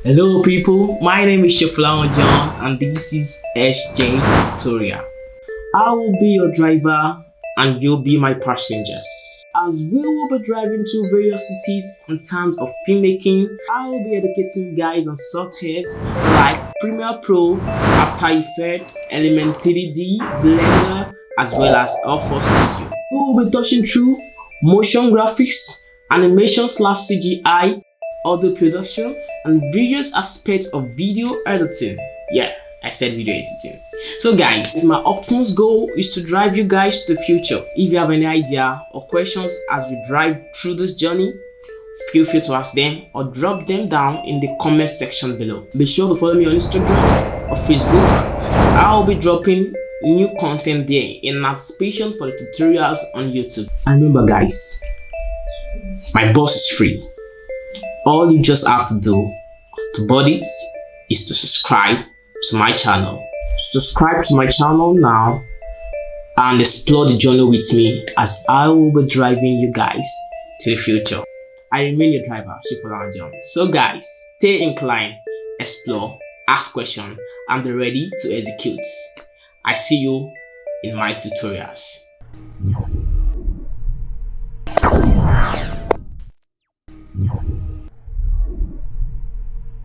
Hello people, my name is Chef John and this is SJ Tutorial. I will be your driver and you'll be my passenger. As we will be driving to various cities in terms of filmmaking, I will be educating you guys on softwares like Premiere Pro, After Effects, Element 3D, Blender, as well as Alpha Studio. We will be touching through motion graphics, animation/CGI, audio production, and various aspects of video editing. Yeah, I said video editing. So guys, my utmost goal is to drive you guys to the future. If you have any idea or questions as we drive through this journey, feel free to ask them or drop them down in the comment section below. Be sure to follow me on Instagram or Facebook. I'll be dropping new content there in anticipation for the tutorials on YouTube. And remember guys, my boss is free. All you just have to do to board it is to subscribe to my channel. Subscribe to my channel now and explore the journey with me as I will be driving you guys to the future. I remain your driver, Chef John. So guys, stay inclined, explore, ask questions, and be ready to execute. I see you in my tutorials.